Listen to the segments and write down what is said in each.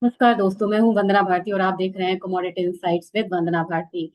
नमस्कार दोस्तों, मैं हूं वंदना भारती और आप देख रहे हैं कमोडिटी इनसाइट्स विद वंदना भारती।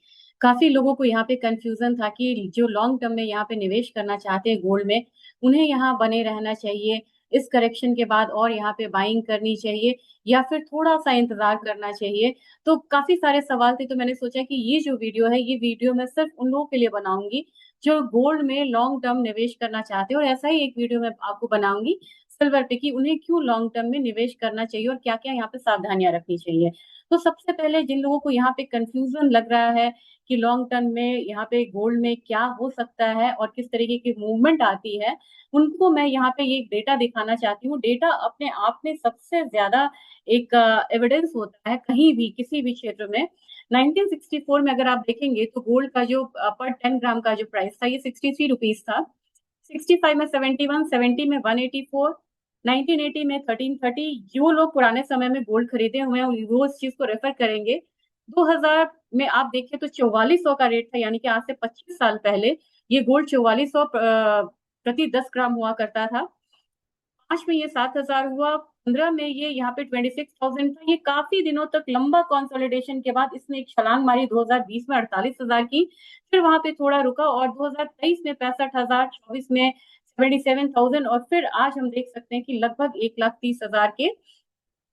काफी लोगों को यहाँ पे कंफ्यूजन था कि जो लॉन्ग टर्म में यहाँ पे निवेश करना चाहते हैं गोल्ड में, उन्हें यहाँ बने रहना चाहिए इस करेक्शन के बाद और यहाँ पे बाइंग करनी चाहिए या फिर थोड़ा सा इंतजार करना चाहिए। तो काफी सारे सवाल थे, तो मैंने सोचा कि ये जो वीडियो है ये वीडियो मैं सिर्फ उन लोगों के लिए बनाऊंगी जो गोल्ड में लॉन्ग टर्म निवेश करना चाहते हैं, और ऐसा ही एक वीडियो मैं आपको बनाऊंगी सिल्वर पे कि उन्हें क्यों लॉन्ग टर्म में निवेश करना चाहिए और क्या क्या यहाँ पे सावधानियां रखनी चाहिए। तो सबसे पहले जिन लोगों को यहाँ पे कंफ्यूजन लग रहा है कि लॉन्ग टर्म में यहाँ पे गोल्ड में क्या हो सकता है और किस तरीके की मूवमेंट आती है, उनको मैं यहाँ पे ये डेटा दिखाना चाहती हूँ। डेटा अपने आप में सबसे ज्यादा एक एविडेंस होता है कहीं भी किसी भी क्षेत्र में। 1964 में अगर आप देखेंगे तो गोल्ड का जो पर 10 ग्राम का जो प्राइस था ये 63 रुपीज था। 65 में 71, 70 में 184, 1980 में 1330। जो लोग पुराने समय में गोल्ड खरीदे हुए हैं वो इस चीज को रेफर करेंगे। 2000 में आप देखें तो 4400 का रेट था, यानी कि आज से 25 साल पहले ये गोल्ड 4400 प्रति 10 ग्राम हुआ करता था। 5 में ये 7000 हुआ, 15 में ये यहाँ पे 26,000 था। ये काफी दिनों तक लंबा कंसोलिडेशन के बाद इसने एक छलांग मारी 2020 में 48,000 की, फिर वहां पे थोड़ा रुका और 2023 में 65,000, 24 में 77,000 और फिर आज हम देख सकते हैं कि लगभग 1,30,000 के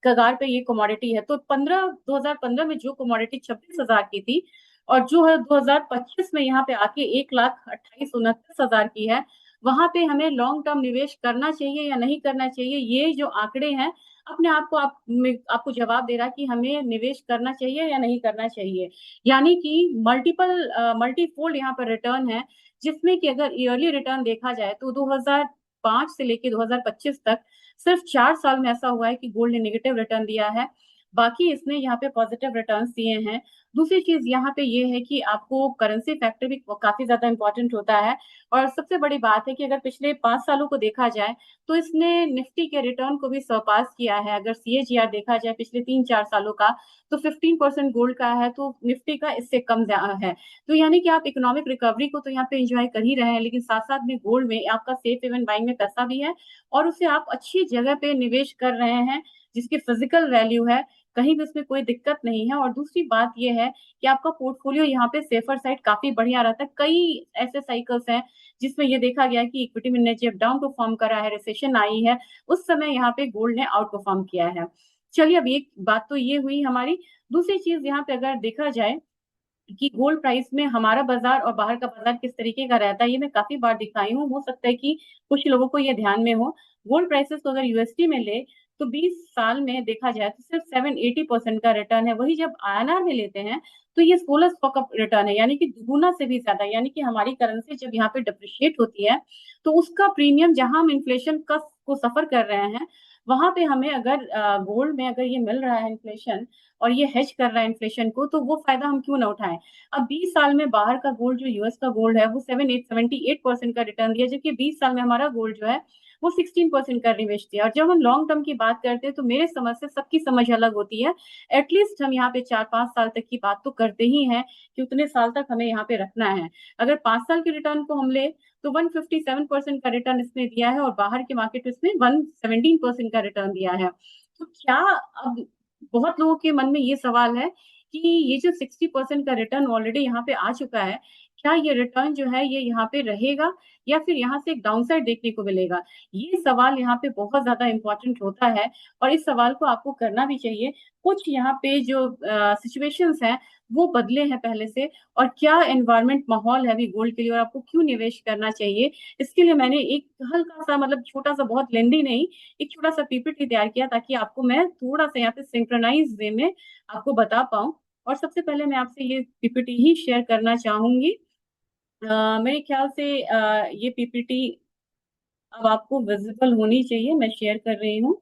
कगार पे ये कमोडिटी है। तो 2015 में जो कमोडिटी 26,000 की थी और जो है 2025 में यहाँ पे आके 1,28,29,000 की है, वहां पे हमें लॉन्ग टर्म निवेश करना चाहिए या नहीं करना चाहिए, ये जो आंकड़े हैं अपने आप को आपको जवाब दे रहा है कि हमें निवेश करना चाहिए या नहीं करना चाहिए। यानी कि मल्टीफोल्ड यहाँ पर रिटर्न है, जिसमें कि अगर ईयरली रिटर्न देखा जाए तो 2005 से लेके 2025 तक सिर्फ 4 साल में ऐसा हुआ है कि गोल्ड ने नेगेटिव रिटर्न दिया है, बाकी इसने यहाँ पे पॉजिटिव रिटर्न दिए हैं। दूसरी चीज यहाँ पे ये है कि आपको करेंसी फैक्टर भी काफी ज्यादा इंपॉर्टेंट होता है। और सबसे बड़ी बात है कि अगर पिछले 5 सालों को देखा जाए तो इसने निफ्टी के रिटर्न को भी सरपास किया है। अगर सीएजीआर देखा जाए पिछले 3-4 सालों का, तो 15% गोल्ड का है तो निफ्टी का इससे कम है। तो यानी कि आप इकोनॉमिक रिकवरी को तो यहाँ पे एंजॉय कर ही रहे हैं, लेकिन साथ साथ में गोल्ड में आपका सेफ हेवन बाइंग में पैसा भी है और उसे आप अच्छी जगह पे निवेश कर रहे हैं जिसकी फिजिकल वैल्यू है, कहीं भी उसमें कोई दिक्कत नहीं है। और दूसरी बात यह है कि आपका पोर्टफोलियो यहाँ पे सेफर साइड काफी बढ़िया रहता है। कई ऐसे साइकिल्स हैं जिसमें ये देखा गया कि इक्विटी में जब डाउन परफॉर्म करा है, रिसेशन आई है, उस समय यहाँ पे गोल्ड ने आउट परफॉर्म किया है। चलिए, अब एक बात तो ये हुई हमारी। दूसरी चीज यहाँ पे अगर देखा जाए कि गोल्ड प्राइस में हमारा बाजार और बाहर का बाजार किस तरीके का रहता है, ये मैं काफी बार दिखाई हूँ, हो सकता है कि कुछ लोगों को ये ध्यान में हो। गोल्ड प्राइसेस को अगर यूएसडी में ले तो 20 साल में देखा जाए तो सिर्फ 780% का रिटर्न है। वही जब आईएनआर में लेते हैं तो ये 1600 का रिटर्न है, यानी कि दुगुना से भी ज्यादा। यानी कि हमारी करेंसी जब यहाँ पे डिप्रिशिएट होती है तो उसका प्रीमियम जहां हम इन्फ्लेशन का को सफर कर रहे हैं, वहां पे हमें अगर गोल्ड में अगर ये मिल रहा है इन्फ्लेशन और ये हेज कर रहा है इन्फ्लेशन को, तो वो फायदा हम क्यों ना उठाएं। अब 20 साल में बाहर का गोल्ड जो यूएस का गोल्ड है वो 78% का रिटर्न दिया, जबकि 20 साल में हमारा गोल्ड जो है वो 16% का निवेश दिया। और जब हम लॉन्ग टर्म की बात करते हैं तो मेरे समझ से सबकी समझ अलग होती है। एटलीस्ट हम यहाँ पे 4-5 साल तक की बात तो करते ही हैं कि उतने साल तक हमें यहाँ पे रखना है। अगर 5 साल के रिटर्न को हम ले तो 157% का रिटर्न इसने दिया है और बाहर के मार्केट में इसने 117% का रिटर्न दिया है। तो क्या अब बहुत लोगों के मन में ये सवाल है कि ये जो 60% का रिटर्न ऑलरेडी यहाँ पे आ चुका है, क्या ये रिटर्न जो है ये यहाँ पे रहेगा या फिर यहाँ से एक डाउनसाइड देखने को मिलेगा। ये सवाल यहाँ पे बहुत ज्यादा इंपॉर्टेंट होता है और इस सवाल को आपको करना भी चाहिए। कुछ यहाँ पे जो सिचुएशंस हैं वो बदले हैं पहले से, और क्या एनवायरमेंट माहौल है अभी गोल्ड के लिए और आपको क्यों निवेश करना चाहिए। इसके लिए मैंने एक हल्का सा, मतलब छोटा सा, बहुत लेंदी नहीं, एक छोटा सा पीपीटी तैयार किया ताकि आपको मैं थोड़ा सा यहाँ पे सिंक्रोनाइज वे में आपको बता पाऊं। और सबसे पहले मैं आपसे ये पीपीटी ही शेयर करना चाहूंगी। मेरे ख्याल से ये पीपीटी अब आपको विजिबल होनी चाहिए, मैं शेयर कर रही हूँ।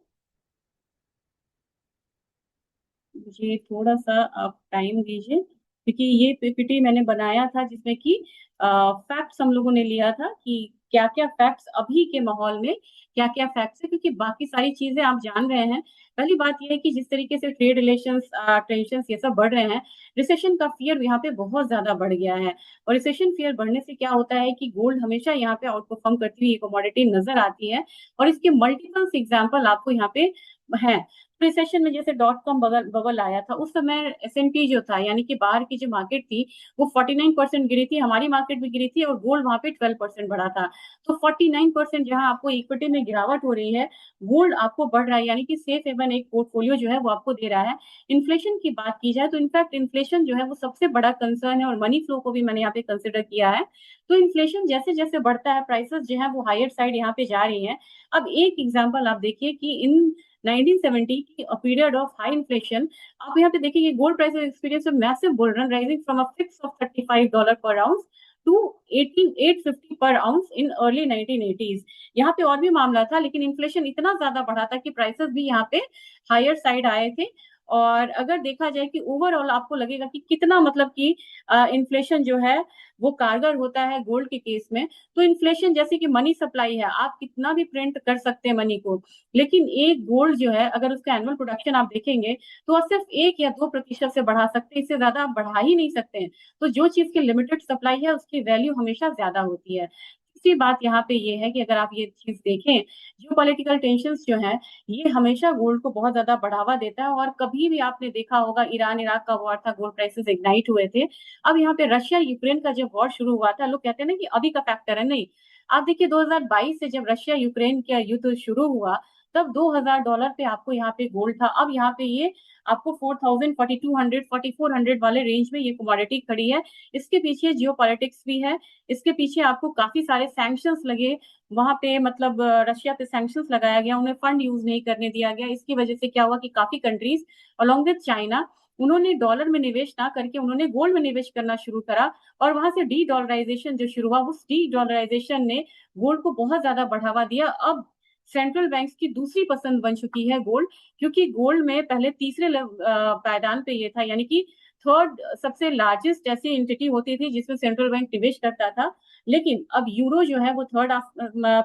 मुझे थोड़ा सा आप टाइम दीजिए क्योंकि ये पीपीटी मैंने बनाया था जिसमें कि फैक्ट्स हम लोगों ने लिया था कि क्या क्या फैक्ट्स अभी के माहौल में, क्या क्या फैक्ट्स है, क्योंकि बाकी सारी चीजें आप जान रहे हैं। पहली बात यह है कि जिस तरीके से ट्रेड रिलेशंस, टेंशन ये सब बढ़ रहे हैं, रिसेशन का फियर यहाँ पे बहुत ज्यादा बढ़ गया है। और रिसेशन फियर बढ़ने से क्या होता है कि गोल्ड हमेशा यहाँ पे आउट परफॉर्म करती हुई कमोडिटी नजर आती है। और इसके मल्टीपल एग्जाम्पल आपको यहाँ पे हैं। रिसेशन में जैसे डॉट कॉम बबल बबल आया था, उस समय S&P जो था, यानी कि बाहर की जो मार्केट थी, वो 49% गिरी थी, हमारी मार्केट भी गिरी थी, और गोल्ड वहां पे 12% बढ़ा था। तो 49% जहां आपको इक्विटी में गिरावट हो रही है, गोल्ड आपको बढ़ रहा है, यानी कि सेफ हेवन एक पोर्टफोलियो जो है वो आपको दे रहा है। इन्फ्लेशन की बात की जाए तो इनफैक्ट इन्फ्लेशन जो है वो सबसे बड़ा कंसर्न है, और मनी फ्लो को भी मैंने यहाँ पे कंसिडर किया है। तो इन्फ्लेशन जैसे जैसे बढ़ता है, प्राइसेस जो है वो हायर साइड यहाँ पे जा रही हैं। अब एक एग्जांपल आप देखिए कि इन 1970 की पीरियड ऑफ हाई इन्फ्लेशन, आप यहाँ पे देखिए gold prices experience a massive bull run rising from a fix of $35 पर आउंस टू 18,850 पर आउंस इन अर्ली 1980s। यहाँ पे और भी मामला था, लेकिन इन्फ्लेशन इतना ज्यादा बढ़ा था कि प्राइसेस भी यहाँ पे हायर साइड आए थे। और अगर देखा जाए कि ओवरऑल आपको लगेगा कि कितना मतलब कि इन्फ्लेशन जो है वो कारगर होता है गोल्ड के केस में। तो इन्फ्लेशन जैसे कि मनी सप्लाई है, आप कितना भी प्रिंट कर सकते हैं मनी को, लेकिन एक गोल्ड जो है अगर उसका एनुअल प्रोडक्शन आप देखेंगे तो आप सिर्फ 1 या 2% से बढ़ा सकते हैं, इससे ज्यादा आप बढ़ा ही नहीं सकते हैं। तो जो चीज की लिमिटेड सप्लाई है उसकी वैल्यू हमेशा ज्यादा होती है। तीसरी बात यहाँ पे ये है कि अगर आप ये चीज देखें, जो पॉलिटिकल टेंशन जो है, ये हमेशा गोल्ड को बहुत ज्यादा बढ़ावा देता है। और कभी भी आपने देखा होगा, ईरान इराक का वॉर था, गोल्ड प्राइसेस इग्नाइट हुए थे। अब यहाँ पे रशिया यूक्रेन का जब वॉर शुरू हुआ था, लोग कहते हैं ना कि अभी का फैक्टर है, नहीं। आप देखिए 2022 से जब रशिया यूक्रेन का युद्ध शुरू हुआ, तब $2,000 पे आपको यहाँ पे गोल्ड था। अब यहाँ पे ये आपको 4,000, 4,200, 4,400 वाले रेंज में ये कमोडिटी खड़ी है। इसके पीछे जियो पॉलिटिक्स भी है, इसके पीछे आपको काफी सारे सैंक्शंस लगे वहां पे, मतलब रशिया पे सैंक्शंस लगाया गया, उन्हें फंड यूज नहीं करने दिया गया। इसकी वजह से क्या हुआ कि काफी कंट्रीज अलोंग विद चाइना, उन्होंने डॉलर में निवेश ना करके उन्होंने गोल्ड में निवेश करना शुरू करा। और वहां से डी डॉलराइजेशन जो शुरू हुआ, उस डी डॉलराइजेशन ने गोल्ड को बहुत ज्यादा बढ़ावा दिया। अब सेंट्रल बैंक्स की दूसरी पसंद बन चुकी है गोल्ड, क्योंकि गोल्ड में पहले तीसरे पायदान पे ये था, यानी कि थर्ड सबसे लार्जेस्ट ऐसी एंटिटी होती थी जिसमें सेंट्रल बैंक निवेश करता था। लेकिन अब यूरो जो है वो थर्ड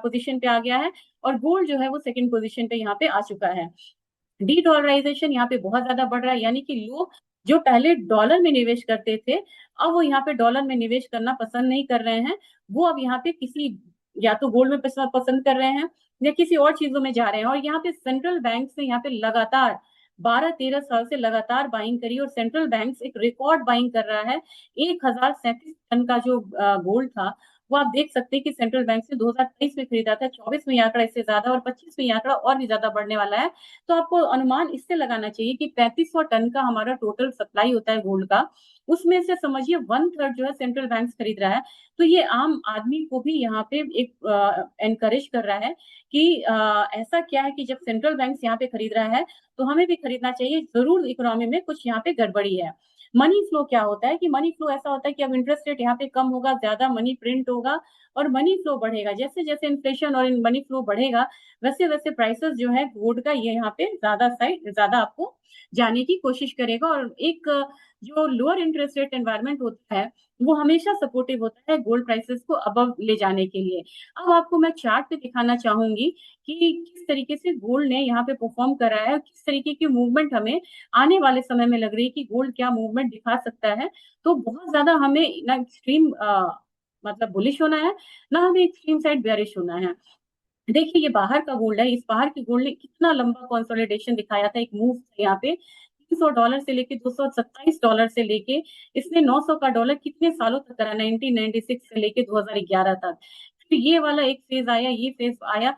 पोजीशन पे आ गया है, और गोल्ड जो है वो सेकंड पोजीशन पे यहाँ पे आ चुका है। डी डॉलराइजेशन यहाँ पे बहुत ज्यादा बढ़ रहा है, यानी कि लोग जो पहले डॉलर में निवेश करते थे, अब वो यहाँ पे डॉलर में निवेश करना पसंद नहीं कर रहे हैं। वो अब यहाँ पे किसी, या तो गोल्ड में पैसा पसंद कर रहे हैं, या किसी और चीजों में जा रहे हैं। और यहाँ पे सेंट्रल बैंक ने यहाँ पे लगातार 12-13 साल से लगातार बाइंग करी, और सेंट्रल बैंक एक रिकॉर्ड बाइंग कर रहा है। 1,037 टन का जो गोल्ड था, वो आप देख सकते हैं कि सेंट्रल बैंक से 2023 में खरीदा था, 24 में ये आंकड़ा इससे ज्यादा, और 25 में ये आंकड़ा और भी ज्यादा बढ़ने वाला है। तो आपको अनुमान इससे लगाना चाहिए कि 3500 टन का हमारा टोटल सप्लाई होता है गोल्ड का, उसमें से समझिए 1/3 जो है सेंट्रल बैंक खरीद रहा है। तो ये आम आदमी को भी यहाँ पे एक एनकरेज कर रहा है कि ऐसा क्या है कि जब सेंट्रल बैंक यहाँ पे खरीद रहा है, तो हमें भी खरीदना चाहिए, जरूर इकोनॉमी में कुछ यहाँ पे गड़बड़ी है। मनी फ्लो क्या होता है कि मनी फ्लो ऐसा होता है कि अब इंटरेस्ट रेट यहाँ पे कम होगा, ज्यादा मनी प्रिंट होगा, और मनी फ्लो बढ़ेगा। जैसे जैसे इन्फ्लेशन और मनी फ्लो बढ़ेगा, वैसे वैसे प्राइसेस जो है गोल्ड का ये यहाँ पे ज्यादा आपको जाने की कोशिश करेगा। और एक जो लोअर इंटरेस्ट रेट एनवायरमेंट होता है, वो हमेशा सपोर्टिव होता है गोल्ड प्राइसेस को अबव ले जाने के लिए। अब आपको मैं चार्ट पे दिखाना चाहूंगी कि किस तरीके से गोल्ड ने यहाँ पे परफॉर्म करा है, किस तरीके की मूवमेंट हमें आने वाले समय में लग रही है कि गोल्ड क्या मूवमेंट दिखा सकता है। तो बहुत ज्यादा हमें ना एक्सट्रीम मतलब बुलिश होना है, ना हमें एक्सट्रीम साइड बेयरिश होना है। देखिए ये बाहर का गोल्ड है, इस बाहर के गोल्ड ने कितना लंबा कंसोलिडेशन दिखाया था, एक मूव यहाँ पे $300 से लेके $227 से लेके इसने 900 का डॉलर कितने सालों तक करा, 1996 से लेके 2011 तक। फिर ये वाला एक फेज आया, ये फेज आया,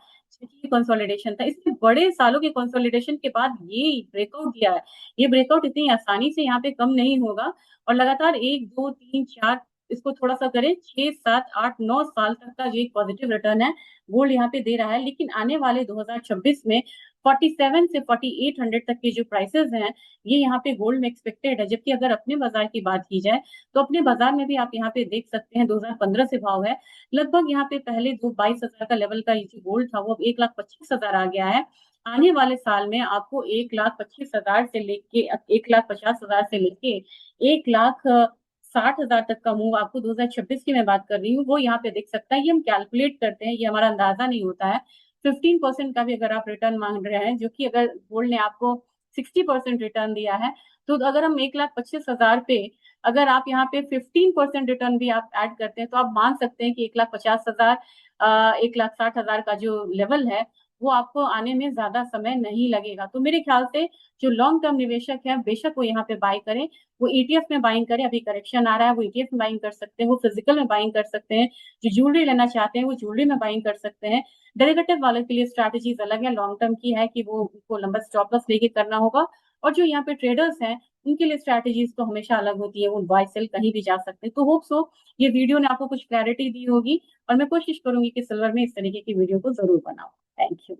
कंसोलिडेशन था। इसमें बड़े सालों के कंसोलिडेशन के बाद ये ब्रेकआउट दिया है। ये ब्रेकआउट इतनी आसानी से यहाँ पे कम नहीं होगा, और लगातार 1 2 3 4 इसको थोड़ा सा करें, 6 7 8 9 साल तक का जो एक पॉजिटिव रिटर्न है गोल्ड यहाँ पे दे रहा है। लेकिन आने वाले 2026 में 47 से 4800 तक के जो प्राइसेस हैं, ये यहाँ पे गोल्ड में एक्सपेक्टेड है। जबकि अगर अपने बाजार की बात की जाए, तो अपने बाजार में भी आप यहाँ पे देख सकते हैं 2015 से भाव है लगभग यहाँ पे, पहले 22,000 का लेवल का ये जो गोल्ड था वो अब 1,25,000 आ गया है। आने वाले साल में आपको 1,25,000 से लेके 1,50,000 से लेके 1,60,000 तक का मूव आपको 2026 की मैं बात कर रही हूँ, वो यहाँ पे देख सकता है। ये हम कैलकुलेट करते हैं, ये हमारा अंदाजा नहीं होता है। 15% का भी अगर आप रिटर्न मांग रहे हैं, जो कि अगर गोल्ड ने आपको 60% रिटर्न दिया है, तो अगर हम 1,25,000 पे अगर आप यहाँ पे 15% रिटर्न भी आप ऐड करते हैं, तो आप मान सकते हैं कि 1,50,000 1,60,000 का जो लेवल है वो आपको आने में ज़्यादा समय नहीं लगेगा। तो मेरे ख़्याल से जो लॉन्ग टर्म निवेशक हैं, बेशक वो यहाँ पे बाय करें, वो ईटीएफ में बाइंग करें, अभी करेक्शन आ रहा है, वो ईटीएफ में बाइंग कर सकते हैं, वो फिज़िकल में बाइंग कर सकते हैं, जो ज्वेलरी लेना चाहते हैं, वो ज्वेलरी में बाइंग कर सकते हैं। डेरिवेटिव वालों के लिए स्ट्रैटेजीज़ अलग है, लॉन्ग टर्म की है कि वो उनको लंबा स्टॉप लॉस लेके करना होगा, और जो यहाँ पे ट्रेडर्स हैं, उनके लिए स्ट्रैटेजीज़ तो हमेशा अलग होती है, वो बाय सेल कहीं भी जा सकते हैं। तो होप सो ये वीडियो ने आपको कुछ क्लैरिटी दी होगी, और मैं कोशिश करूँगी कि सिल्वर में इस तरीके की वीडियो को ज़रूर बनाऊँ। Thank you.